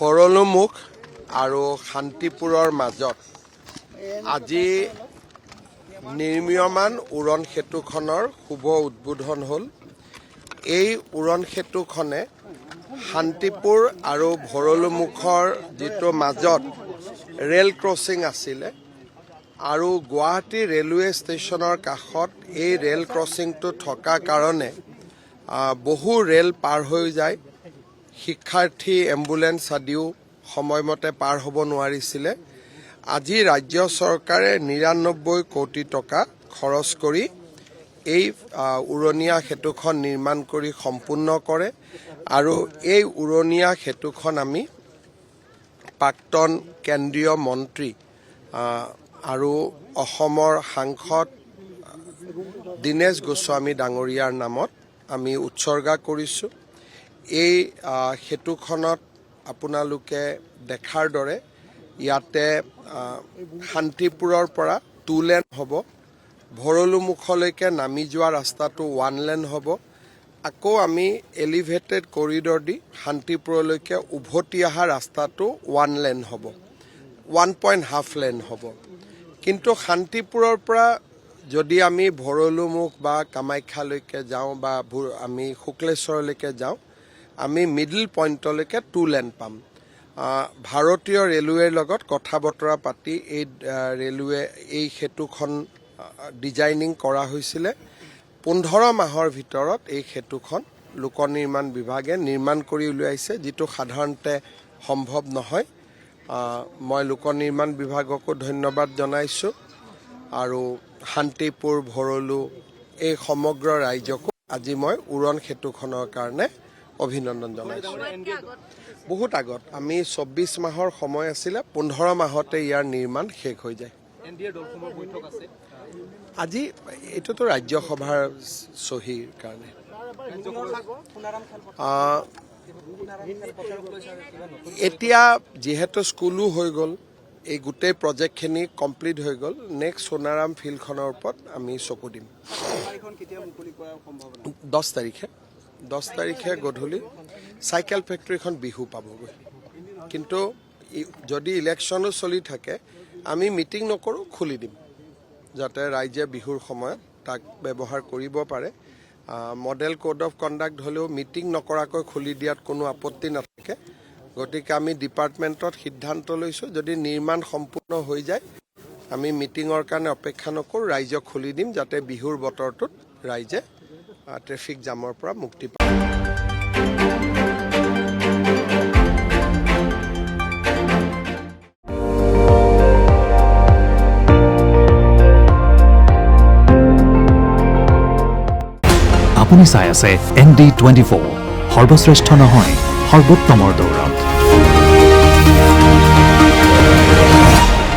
ভৰলুমুখ আৰু শান্তিপুৰৰ মাজত আজি নিৰ্মীয়মান উৰণ সেতুখনৰ শুভ উদ্বোধন হ'ল। এই উৰণ সেতুখনে শান্তিপুৰ আৰু ভৰলুমুখৰ যিটো মাজত ৰেল ক্ৰছিং আছিলে আৰু গুৱাহাটী ৰেলৱে ষ্টেচনৰ কাষত এই ৰেল ক্ৰছিংটো থকা কাৰণে বহু ৰেল পাৰ হৈ যায়। শিক্ষাৰ্থী এম্বুলেন্স আদিও সময়মতে পাৰ হ'ব নোৱাৰিছিলে। আজি ৰাজ্য চৰকাৰে ৯৯ কোটি টকা খৰচ কৰি এই উৰণীয়া সেতুখন নিৰ্মাণ কৰি সম্পূৰ্ণ কৰে আৰু এই উৰণীয়া সেতুখন আমি প্ৰাক্তন কেন্দ্ৰীয় মন্ত্ৰী আৰু অসমৰ সাংসদ দীনেশ গোস্বামী ডাঙৰীয়াৰ নামত আমি উৎসৰ্গা কৰিছোঁ। এই সেতুখনত আপোনালোকে দেখাৰ দৰে ইয়াতে শান্তিপুৰৰ পৰা 2 লেন হ'ব, ভৰলুমুখলৈকে নামি যোৱা ৰাস্তাটো 1 লেন হ'ব। আকৌ আমি এলিভেটেড কৰিডৰ দি শান্তিপুৰলৈকে উভতি অহা ৰাস্তাটো 1 লেন হ'ব, 1.5 লেন হ'ব। কিন্তু শান্তিপুৰৰ পৰা যদি আমি ভৰলুমুখ বা কামাখ্যালৈকে যাওঁ বা আমি শুক্লেশ্বৰলৈকে যাওঁ, আমি মিডল পইণ্টলৈকে 2 লেন পাম। ভাৰতীয় ৰেলৱেৰ লগত কথা বতৰা পাতি এই সেতুখন ডিজাইনিং কৰা হৈছিলে। 15 মাহৰ ভিতৰত এই সেতুখন লোক নিৰ্মাণ বিভাগে নিৰ্মাণ কৰি উলিয়াইছে, যিটো সাধাৰণতে সম্ভৱ নহয়। মই লোক নিৰ্মাণ বিভাগকো ধন্যবাদ জনাইছোঁ আৰু শান্তিপুৰ ভৰলু এই সমগ্ৰ ৰাইজকো আজি মই উৰণ সেতুখনৰ কাৰণে অভিনন্দন জনাইছোঁ। বহুত আগত আমি 24 মাহৰ সময় আছিলে, 15 মাহতে ইয়াৰ নিৰ্মাণ শেষ হৈ যায়। আজি এইটোতো ৰাজ্যসভাৰ চহীৰ কাৰণে এতিয়া যিহেতু স্কুলো হৈ গ'ল, এই গোটেই প্ৰজেক্টখিনি কমপ্লিট হৈ গ'ল। নেক্সট সোণাৰাম ফিল্ডখনৰ ওপৰত আমি চকু দিম। 10 তাৰিখে গধূলি চাইকেল ফেক্টৰীখন বিহু পাবগৈ। কিন্তু যদি ইলেকশ্যনো চলি থাকে আমি মিটিং নকৰোঁ, খুলি দিম, যাতে ৰাইজে বিহুৰ সময়ত তাক ব্যৱহাৰ কৰিব পাৰে। মডেল কোড অফ কণ্ডাক্ট হ'লেও মিটিং নকৰাকৈ খুলি দিয়াত কোনো আপত্তি নাথাকে। গতিকে আমি ডিপাৰ্টমেণ্টত সিদ্ধান্ত লৈছোঁ, যদি নিৰ্মাণ সম্পূৰ্ণ হৈ যায় আমি মিটিঙৰ কাৰণে অপেক্ষা নকৰোঁ, ৰাইজক খুলি দিম, যাতে বিহুৰ বতৰটোত ৰাইজে ট্ৰেফিক জামৰ পৰা মুক্তি পায়। আপুনি চাই আছে ND24, সৰ্বশ্ৰেষ্ঠ নহয় সৰ্বোত্তমৰ দৌৰত।